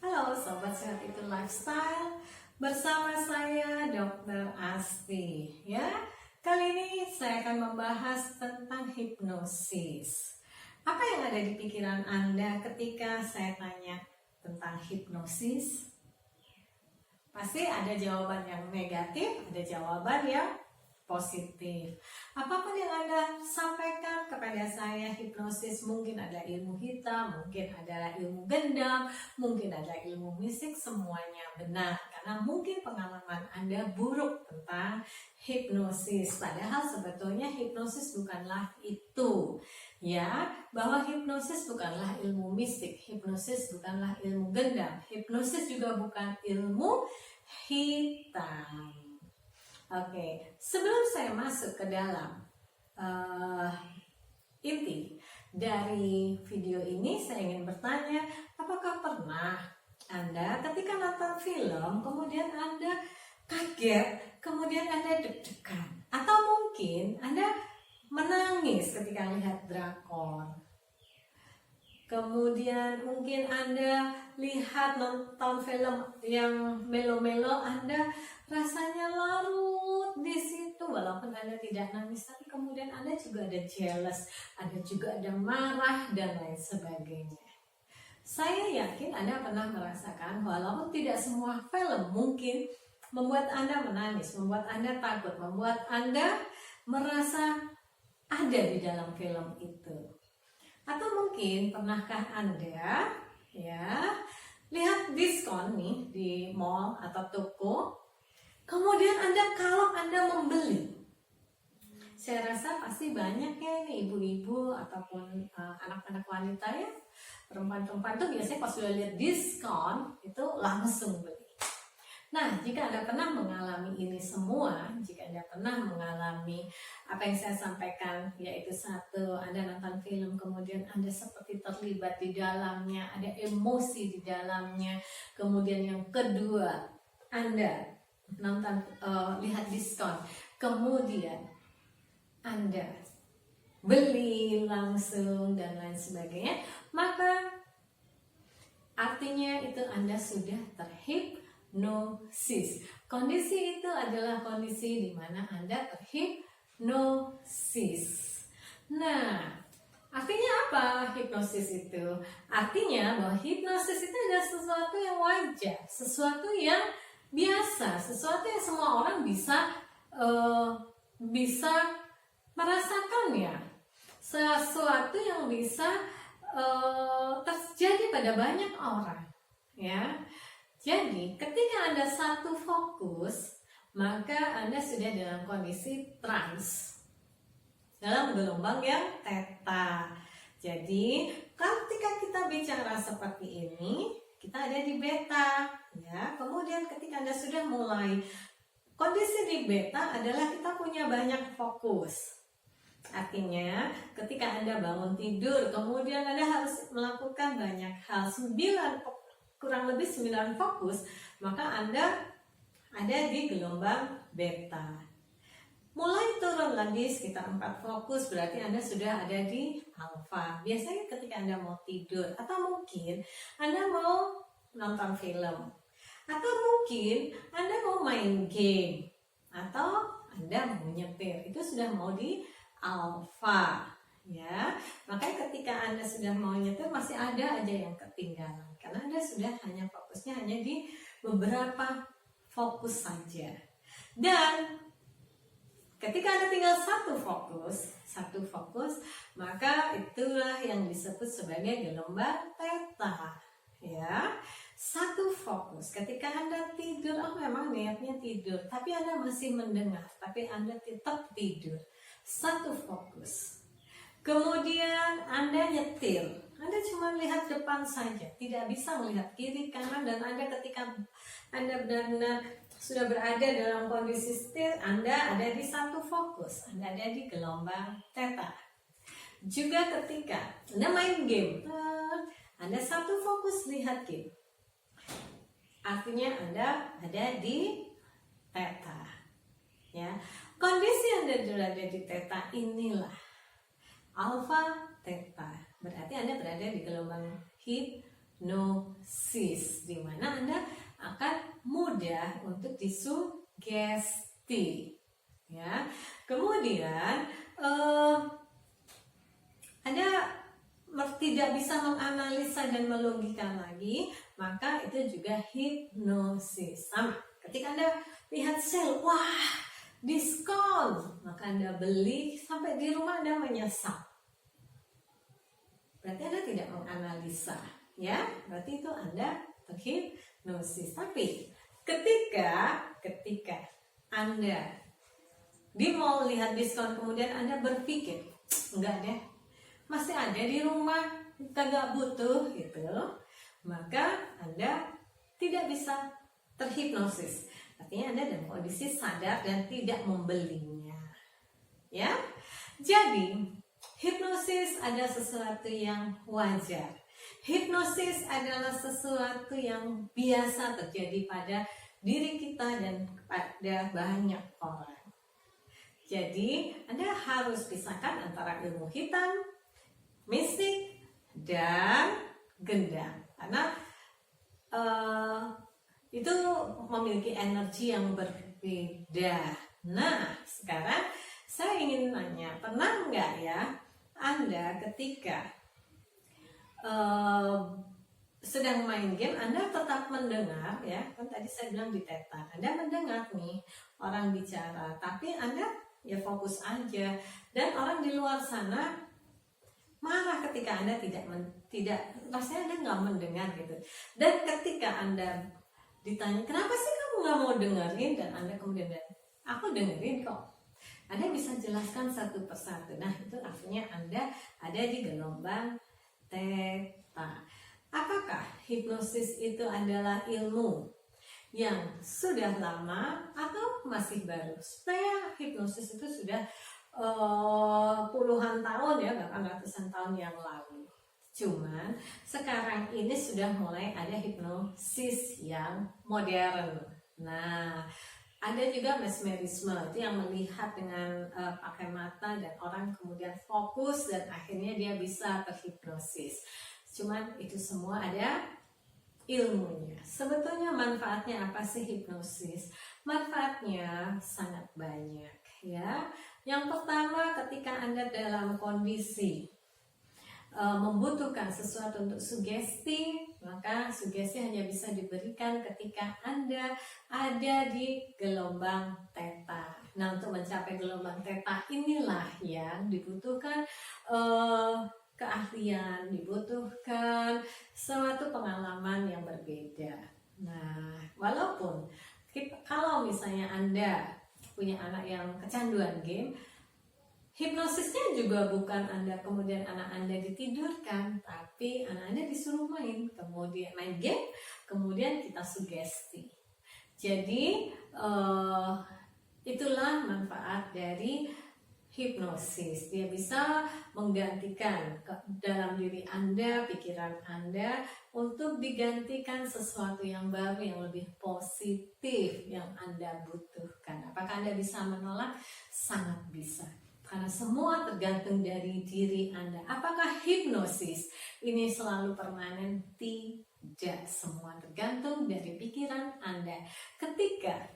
Halo Sobat Sehat Itu Lifestyle, bersama saya Dr. Asti. Kali ini saya akan membahas tentang hipnosis. Apa yang ada di pikiran Anda ketika saya tanya tentang hipnosis? Pasti ada jawaban yang negatif, ada jawaban yang positif. Apapun yang Anda sampaikan kepada saya, hipnosis mungkin adalah ilmu hitam, mungkin adalah ilmu gendam, mungkin adalah ilmu mistik, semuanya benar. Karena mungkin pengalaman Anda buruk tentang hipnosis. Padahal sebetulnya hipnosis bukanlah itu. Bahwa hipnosis bukanlah ilmu mistik, hipnosis bukanlah ilmu gendam, hipnosis juga bukan ilmu hitam. Oke, sebelum saya masuk ke dalam inti dari video ini, saya ingin bertanya, apakah pernah Anda ketika nonton film, kemudian Anda kaget, kemudian Anda deg-degan, atau mungkin Anda menangis ketika lihat drakor? Kemudian mungkin Anda lihat nonton film yang melo-melo, Anda rasanya larut di situ, walaupun Anda tidak nangis, tapi kemudian Anda juga ada jealous, Anda juga ada marah dan lain sebagainya. Saya yakin Anda pernah merasakan, walaupun tidak semua film mungkin membuat Anda menangis, membuat Anda takut, membuat Anda merasa ada di dalam film itu. Atau mungkin pernahkah Anda lihat diskon nih di mall atau toko, kemudian kalau Anda membeli, saya rasa pasti banyak ini ibu-ibu ataupun anak-anak wanita perempuan-perempuan tuh biasanya pas sudah lihat diskon itu langsung beli. Nah, jika Anda pernah mengalami ini semua, jika Anda pernah mengalami apa yang saya sampaikan, yaitu satu, Anda nonton film, kemudian Anda seperti terlibat di dalamnya, ada emosi di dalamnya. Kemudian yang kedua, Anda nonton lihat diskon, kemudian Anda beli langsung dan lain sebagainya, maka artinya itu Anda sudah terhipnosis. Kondisi itu adalah kondisi di mana Anda terhipnosis. Nah, artinya apa hipnosis itu? Artinya bahwa hipnosis itu adalah sesuatu yang wajar, sesuatu yang biasa, sesuatu yang semua orang bisa merasakannya, sesuatu yang bisa terjadi pada banyak orang, Jadi, ketika Anda satu fokus, maka Anda sudah dalam kondisi trance, dalam gelombang yang theta. Jadi, ketika kita bicara seperti ini, kita ada di beta, Kemudian ketika Anda sudah mulai kondisi di beta adalah kita punya banyak fokus. Artinya, ketika Anda bangun tidur, kemudian Anda harus melakukan banyak hal, kurang lebih 9 fokus, maka Anda ada di gelombang beta. Mulai turun lagi sekitar 4 fokus, berarti Anda sudah ada di alfa. Biasanya ketika Anda mau tidur, atau mungkin Anda mau nonton film, atau mungkin Anda mau main game, atau Anda mau nyetir, itu sudah mau di alfa. Makanya ketika Anda sudah mau nyetir, masih ada aja yang ketinggalan, karena Anda sudah fokusnya hanya di beberapa fokus saja. Dan ketika Anda tinggal satu fokus, maka itulah yang disebut sebagai gelombang theta. Satu fokus. Ketika Anda tidur, memang niatnya tidur, tapi Anda masih mendengar, tapi Anda tetap tidur. Satu fokus. Kemudian Anda nyetir, Anda cuma lihat depan saja, tidak bisa melihat kiri kanan, dan Anda ketika Anda benar-benar sudah berada dalam kondisi setir, Anda ada di satu fokus, Anda ada di gelombang theta. Juga ketika Anda main game, Anda satu fokus lihat game, artinya Anda ada di theta. Kondisi Anda berada di theta inilah alfa theta, berarti Anda berada di gelombang hipnosis. hipnosis, di mana Anda akan mudah untuk disugesti. Ya, kemudian Anda tidak bisa menganalisa dan melogika lagi, maka itu juga hipnosis. Sama, ketika Anda lihat sale, wah diskon, maka Anda beli, sampai di rumah Anda menyesal. Berarti Anda tidak menganalisa, ya, berarti itu Anda terhipnosis. Tapi ketika Anda di mall lihat diskon, kemudian Anda berpikir, enggak deh, masih ada di rumah, kagak butuh gitu, maka Anda tidak bisa terhipnosis. Artinya Anda dalam kondisi sadar dan tidak membelinya. Ya. Jadi, hipnosis adalah sesuatu yang wajar. Hipnosis adalah sesuatu yang biasa terjadi pada diri kita dan pada banyak orang. Jadi, Anda harus pisahkan antara ilmu hitam, mistik, dan gendam. Karena itu memiliki energi yang berbeda. Nah, sekarang saya ingin nanya, pernah nggak ya Anda ketika sedang main game, Anda tetap mendengar, ya kan tadi saya bilang di Theta, Anda mendengar nih orang bicara, tapi Anda ya fokus aja, dan orang di luar sana marah ketika Anda tidak rasanya Anda nggak mendengar gitu. Dan ketika Anda ditanya, kenapa sih kamu nggak mau dengerin, dan Anda kemudian, aku dengerin kok. Anda bisa jelaskan satu persatu. Nah, itu artinya Anda ada di gelombang Theta. Apakah hipnosis itu adalah ilmu yang sudah lama atau masih baru? Saya hipnosis itu sudah puluhan tahun ya, bahkan ratusan tahun yang lalu. Cuman sekarang ini sudah mulai ada hipnosis yang modern. Nah, ada juga mesmerisme, itu yang melihat dengan pakai mata dan orang kemudian fokus dan akhirnya dia bisa terhipnosis. Cuman itu semua ada ilmunya. Sebetulnya manfaatnya apa sih hipnosis? Manfaatnya sangat banyak ya. Yang pertama, ketika Anda dalam kondisi membutuhkan sesuatu untuk sugesti, maka sugesti hanya bisa diberikan ketika Anda ada di gelombang Theta. Nah, untuk mencapai gelombang Theta inilah yang dibutuhkan keahlian, dibutuhkan suatu pengalaman yang berbeda. Nah, walaupun kalau misalnya Anda punya anak yang kecanduan game, hipnosisnya juga bukan Anda kemudian anak Anda ditidurkan, tapi anak Anda disuruh main, kemudian main game, kemudian kita sugesti. Jadi itulah manfaat dari hipnosis. Dia bisa menggantikan dalam diri Anda, pikiran Anda, untuk digantikan sesuatu yang baru, yang lebih positif yang Anda butuhkan. Apakah Anda bisa menolak? Sangat bisa. Karena semua tergantung dari diri Anda. Apakah hipnosis ini selalu permanen? Tidak. Semua tergantung dari pikiran Anda. Ketika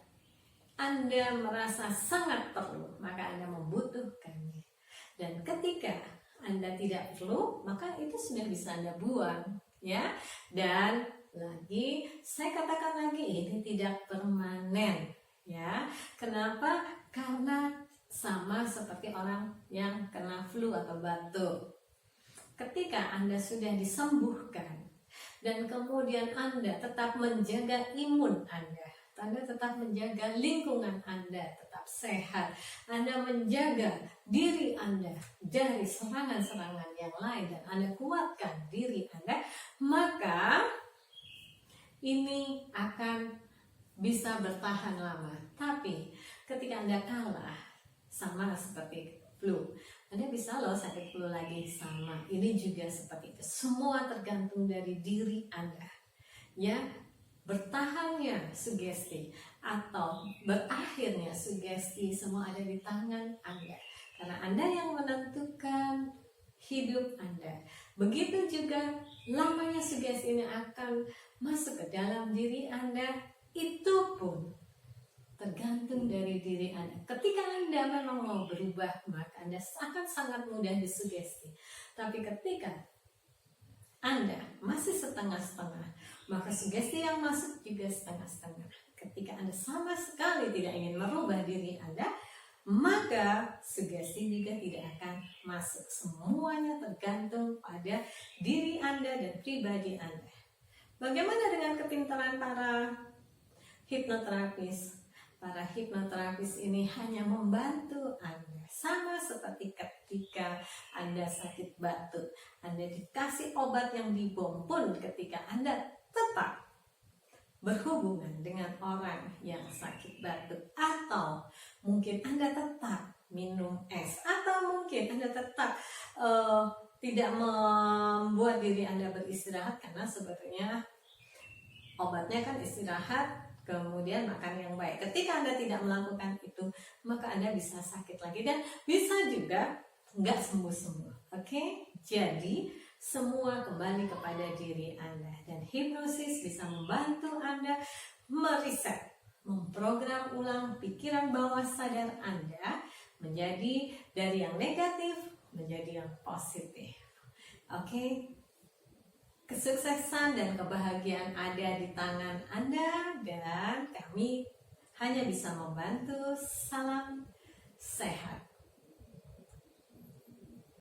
Anda merasa sangat perlu, maka Anda membutuhkannya. Dan ketika Anda tidak perlu, maka itu sudah bisa Anda buang, ya. Dan lagi, saya katakan lagi, ini tidak permanen, ya. Kenapa? Karena sama seperti orang yang kena flu atau batuk. Ketika Anda sudah disembuhkan dan kemudian Anda tetap menjaga imun Anda tetap menjaga lingkungan Anda tetap sehat, Anda menjaga diri Anda dari serangan-serangan yang lain, dan Anda kuatkan diri Anda, maka ini akan bisa bertahan lama. Tapi ketika Anda kalah, sama seperti flu, Anda bisa loh sakit flu lagi, sama. Ini juga seperti itu. Semua tergantung dari diri Anda. Ya, bertahannya sugesti atau berakhirnya sugesti semua ada di tangan Anda. Karena Anda yang menentukan hidup Anda. Begitu juga lamanya sugesti ini akan masuk ke dalam diri Anda, itu pun tergantung dari diri Anda. Ketika Anda memang mau berubah, maka Anda akan sangat mudah disugesti. Tapi ketika Anda masih setengah-setengah, maka sugesti yang masuk juga setengah-setengah. Ketika Anda sama sekali tidak ingin merubah diri Anda, maka sugesti juga tidak akan masuk. Semuanya tergantung pada diri Anda dan pribadi Anda. Bagaimana dengan kepintaran para hipnoterapis? Para hipnoterapis ini hanya membantu Anda. Sama seperti ketika Anda sakit batuk, Anda dikasih obat yang dibom pun ketika Anda tetap berhubungan dengan orang yang sakit batuk, atau mungkin Anda tetap minum es, atau mungkin Anda tetap tidak membuat diri Anda beristirahat, karena sebetulnya obatnya kan istirahat kemudian makan yang baik. Ketika Anda tidak melakukan itu, maka Anda bisa sakit lagi dan bisa juga nggak sembuh-sembuh. Oke? Jadi semua kembali kepada diri Anda, dan hipnosis bisa membantu Anda meriset, memprogram ulang pikiran bawah sadar Anda menjadi dari yang negatif menjadi yang positif. Oke? Kesuksesan dan kebahagiaan ada di tangan Anda, dan kami hanya bisa membantu. Salam sehat.